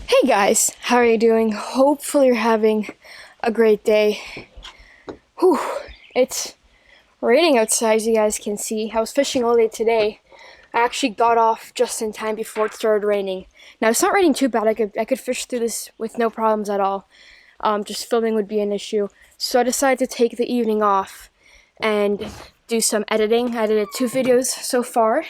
Hey guys, how are you doing? Hopefully you're having a great day. Whew, it's raining outside as you guys can see. I was fishing all day today. I actually got off just in time before it started raining. Now it's not raining too bad. I could fish through this with no problems at all. Just filming would be an issue. So I decided to take the evening off and do some editing. I edited 2 videos so far.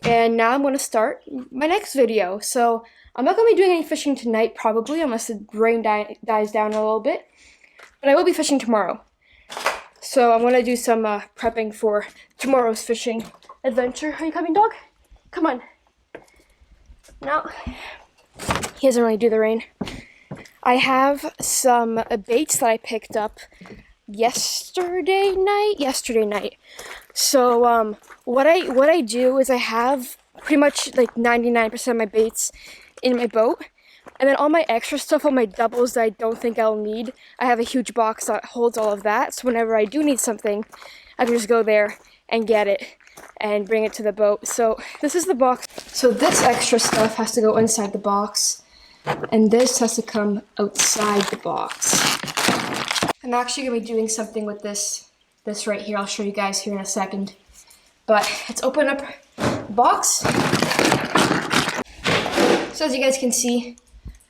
And now I'm going to start my next video. So I'm not going to be doing any fishing tonight, probably, unless the rain dies down a little bit. But I will be fishing tomorrow. So I'm going to do some prepping for tomorrow's fishing adventure. Are you coming, dog? Come on. No. He doesn't really do the rain. I have some baits that I picked up yesterday night. So what I do is I have pretty much like 99% of my baits in my boat, and then all my extra stuff, all my doubles that I don't think I'll need, I have a huge box that holds all of that, so whenever I do need something, I can just go there and get it and bring it to the boat. So this is the box. So this extra stuff has to go inside the box, and this has to come outside the box. I'm actually going to be doing something with this right here. I'll show you guys here in a second. But let's open up the box. So as you guys can see,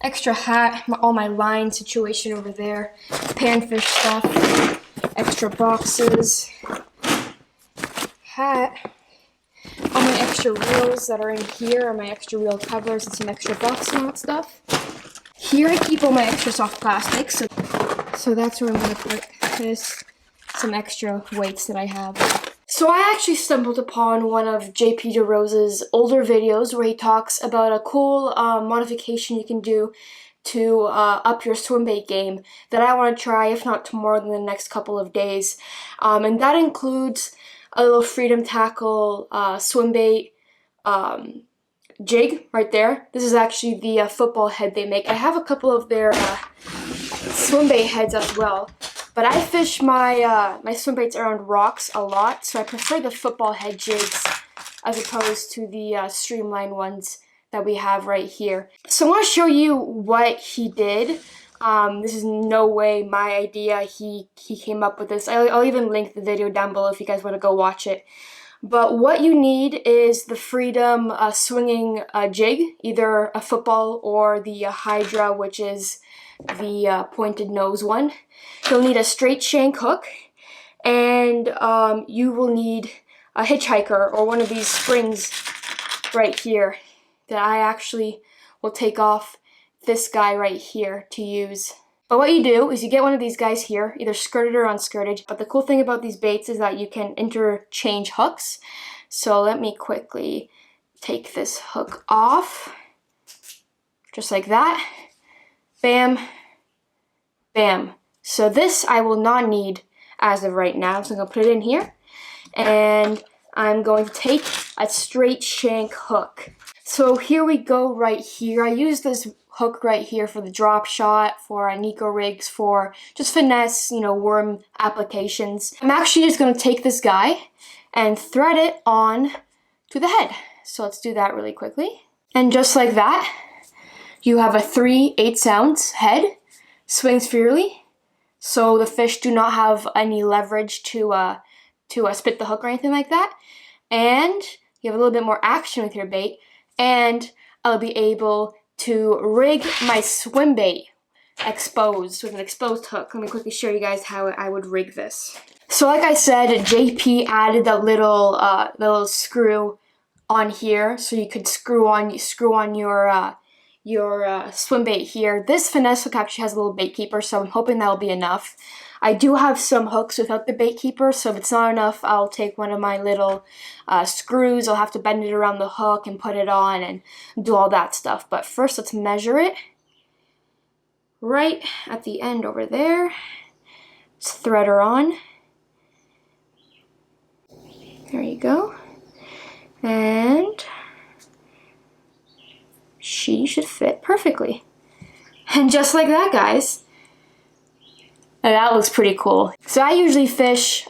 extra hat, all my line situation over there, panfish stuff, extra boxes, hat, all my extra reels that are in here are my extra reel covers and some extra box mount stuff. Here I keep all my extra soft plastics, so that's where I'm going to put this, some extra weights that I have. So I actually stumbled upon one of JP Derose's older videos where he talks about a cool modification you can do to up your swimbait game that I want to try, if not tomorrow, then the next couple of days. And that includes a little Freedom Tackle swimbait jig right there. This is actually the football head they make. I have a couple of their swimbait heads as well. But I fish my my swimbaits around rocks a lot, so I prefer the football head jigs as opposed to the streamlined ones that we have right here. So I want to show you what he did. This is no way my idea. He came up with this. I'll even link the video down below if you guys want to go watch it. But what you need is the Freedom swinging jig, either a football or the Hydra, which is the pointed nose one. You'll need a straight shank hook, and you will need a hitchhiker or one of these springs right here that I actually will take off this guy right here to use. But what you do is you get one of these guys here, either skirted or unskirted. But the cool thing about these baits is that you can interchange hooks. So let me quickly take this hook off, just like that. Bam, bam. So this I will not need as of right now. So I'm going to put it in here. And I'm going to take a straight shank hook. So here we go right here. I use this hook right here for the drop shot, for Nico rigs, for just finesse, worm applications. I'm actually just going to take this guy and thread it on to the head. So let's do that really quickly. And just like that, you have a 3/8 ounce head, swings freely, so the fish do not have any leverage to spit the hook or anything like that. And you have a little bit more action with your bait, and I'll be able to rig my swim bait exposed with an exposed hook. Let me quickly show you guys how I would rig this. So like I said, JP added that little screw on here, so you could screw on your swim bait here. This finesse hook actually has a little bait keeper, so I'm hoping that'll be enough. I do have some hooks without the bait keeper, so if it's not enough, I'll take one of my little screws. I'll have to bend it around the hook and put it on and do all that stuff. But first, let's measure it right at the end over there. Let's thread her on. There you go. And she should fit perfectly. And just like that, guys. And that looks pretty cool. So I usually fish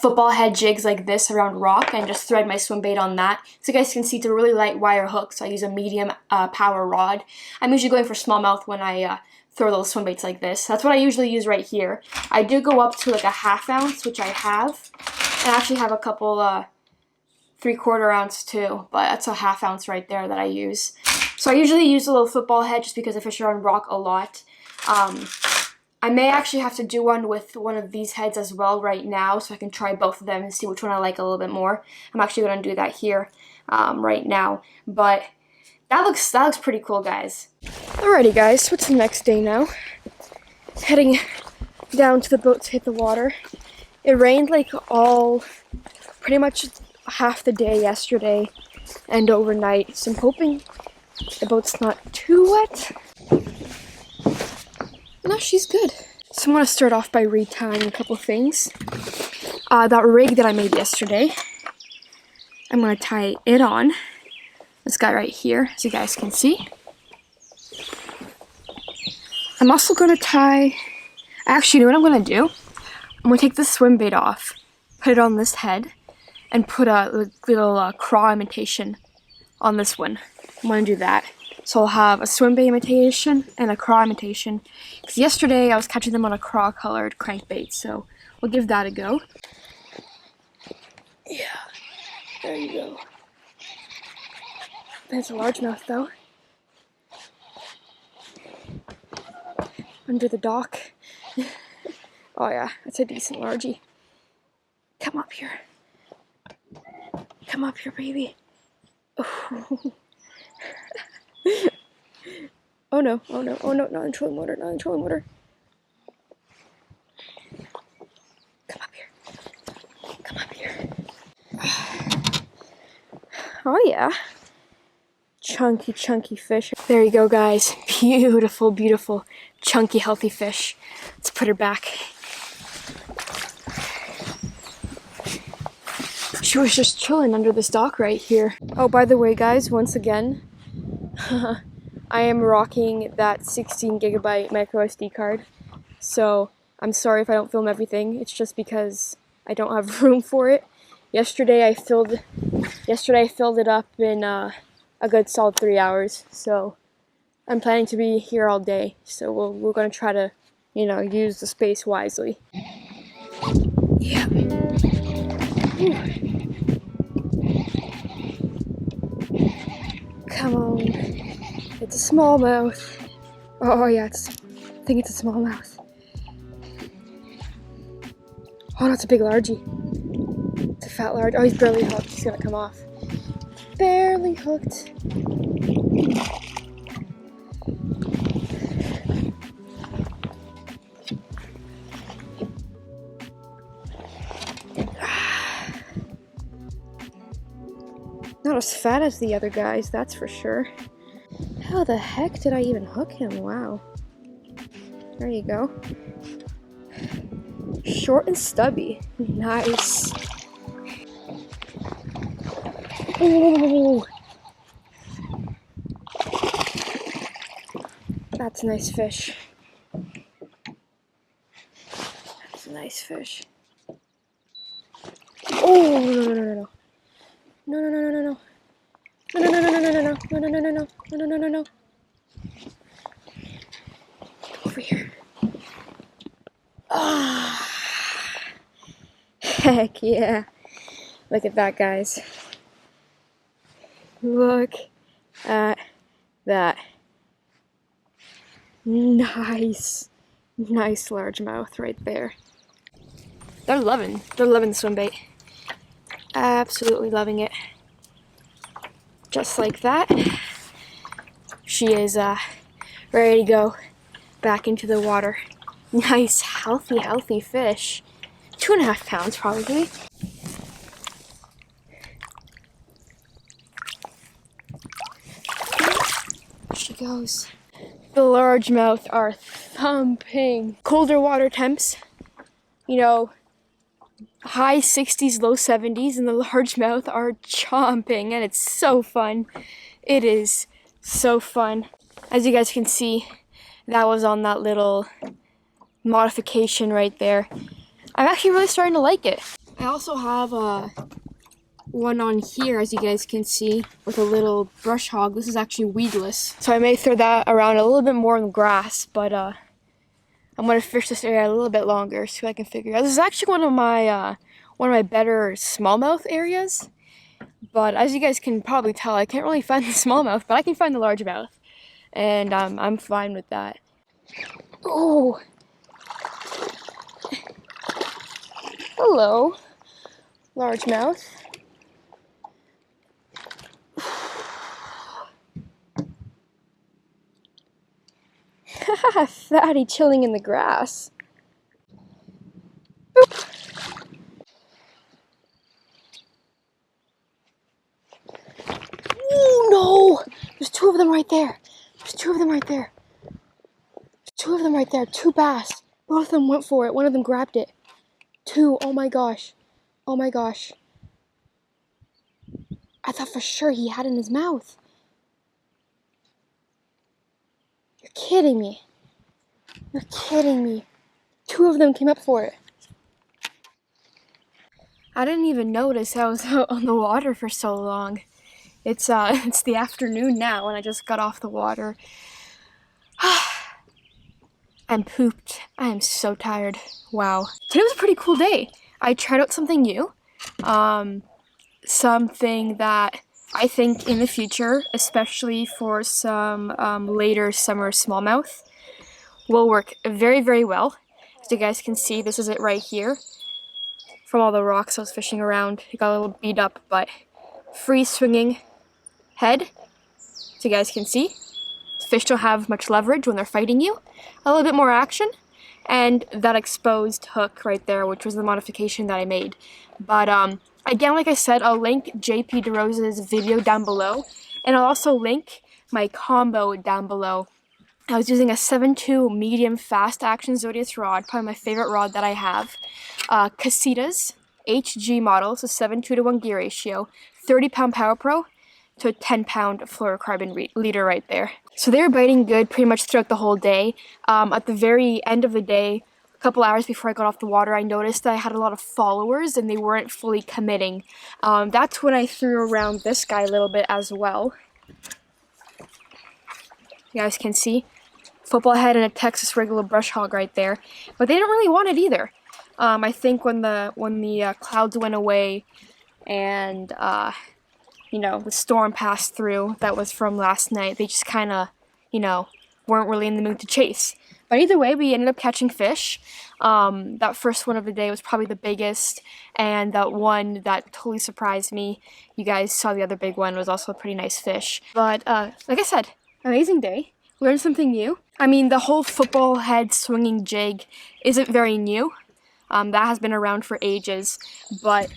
football head jigs like this around rock and just thread my swim bait on that. So you guys can see it's a really light wire hook, so I use a medium power rod. I'm usually going for smallmouth when I throw those swim baits like this. That's what I usually use right here. I do go up to like a 1/2 ounce, which I have. And I actually have a couple 3/4 ounce too, but that's a 1/2 ounce right there that I use. So I usually use a little football head just because I fish around rock a lot. I may actually have to do one with one of these heads as well right now, so I can try both of them and see which one I like a little bit more. I'm actually going to do that here right now, but that looks pretty cool, guys. Alrighty, guys, so it's the next day now. Heading down to the boat to hit the water. It rained like pretty much half the day yesterday and overnight, so I'm hoping the boat's not too wet. No, she's good. So I'm going to start off by retying a couple things. That rig that I made yesterday, I'm going to tie it on. This guy right here, as you guys can see. I'm also going to tie... Actually, you know what I'm going to do? I'm going to take the swim bait off, put it on this head, and put a little craw imitation on this one. I'm going to do that. So I'll have a swim bait imitation and a craw imitation. Because yesterday I was catching them on a craw colored crankbait, so we'll give that a go. Yeah, there you go. That's a largemouth though. Under the dock. Oh yeah, that's a decent largie. Come up here. Come up here, baby. Oh. Oh no, oh no, oh no, not in trolling motor, not in trolling motor. Come up here. Come up here. Oh yeah. Chunky, chunky fish. There you go, guys. Beautiful, beautiful, chunky, healthy fish. Let's put her back. She was just chilling under this dock right here. Oh, by the way, guys, once again, I am rocking that 16 gigabyte micro SD card, so I'm sorry if I don't film everything. It's just because I don't have room for it. Yesterday I filled it up in a good solid 3 hours, so I'm planning to be here all day. So we're gonna try to, you know, use the space wisely. Yeah. Ooh. Come on. It's a smallmouth. Oh yeah, I think it's a smallmouth. Oh no, it's a big largie. It's a fat large. Oh, he's barely hooked. He's gonna come off. Barely hooked. Not as fat as the other guys, that's for sure. How the heck did I even hook him? Wow. There you go. Short and stubby. Nice. Ooh. That's a nice fish. That's a nice fish. Oh, no. No, no, no, no, no, no. No, no, no, no, no, no, no, no, no, no, no, no, no, no, no, no, no. Over here. Ah. Heck yeah. Look at that, guys. Look at that. Nice. Nice largemouth right there. They're loving the swim bait. Absolutely loving it. Just like that. She is ready to go back into the water. Nice, healthy fish. 2.5 pounds probably. There she goes. The largemouth are thumping. Colder water temps, you know, high 60s, low 70s, and the largemouth are chomping, and it's so fun. It is so fun. As you guys can see, that was on that little modification right there. I'm actually really starting to like it. I also have one on here, as you guys can see, with a little brush hog. This is actually weedless, so I may throw that around a little bit more in the grass, but I'm gonna fish this area a little bit longer so I can figure out. This is actually one of my better smallmouth areas, but as you guys can probably tell, I can't really find the smallmouth, but I can find the largemouth, and I'm fine with that. Oh, hello, largemouth. Fatty chilling in the grass. Boop. Oh no! There's two of them right there. There's two of them right there. There's two of them right there. Two bass. Both of them went for it. One of them grabbed it. Two. Oh my gosh. Oh my gosh. I thought for sure he had it in his mouth. You're kidding me. You're kidding me. Two of them came up for it. I didn't even notice I was out on the water for so long. It's the afternoon now and I just got off the water. I'm pooped. I am so tired. Wow. Today was a pretty cool day. I tried out something new. Something that I think in the future, especially for some later summer smallmouth, will work very, very well. As you guys can see, this is it right here. From all the rocks I was fishing around, it got a little beat up, but free swinging head. So you guys can see, fish don't have much leverage when they're fighting you. A little bit more action, and that exposed hook right there, which was the modification that I made. But again, like I said, I'll link JP Derose's video down below, and I'll also link my combo down below. I was using a 7.2 medium fast action Zodiac rod, probably my favorite rod that I have. Casita's HG model, so 7.2 to 1 gear ratio, 30-pound Power Pro to a 10-pound fluorocarbon leader right there. So they were biting good pretty much throughout the whole day. At the very end of the day, a couple hours before I got off the water, I noticed that I had a lot of followers and they weren't fully committing. That's when I threw around this guy a little bit as well. You guys can see. Football head and a Texas regular brush hog right there, but they didn't really want it either. I think when the clouds went away and you know, the storm passed through that was from last night, they just kind of, you know, weren't really in the mood to chase. But either way, we ended up catching fish. That first one of the day was probably the biggest, and that one that totally surprised me, you guys saw the other big one, was also a pretty nice fish. But like I said, amazing day. Learned something new. I mean, the whole football head swinging jig isn't very new. That has been around for ages, but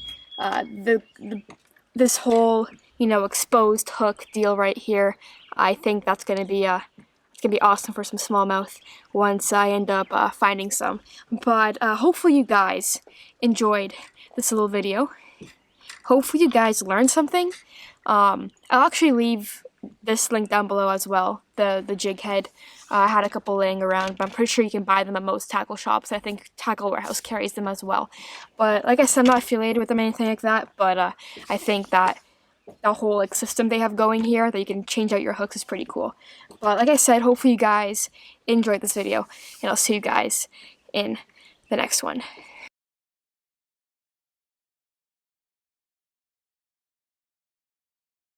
this whole, you know, exposed hook deal right here, I think that's gonna be awesome for some smallmouth once I end up finding some. But hopefully you guys enjoyed this little video. Hopefully you guys learned something. I'll actually leave this link down below as well, the jig head. I had a couple laying around, but I'm pretty sure you can buy them at most tackle shops. I think Tackle Warehouse carries them as well. But like I said, I'm not affiliated with them or anything like that, but I think that the whole system they have going here that you can change out your hooks is pretty cool. But like I said, hopefully you guys enjoyed this video, and I'll see you guys in the next one.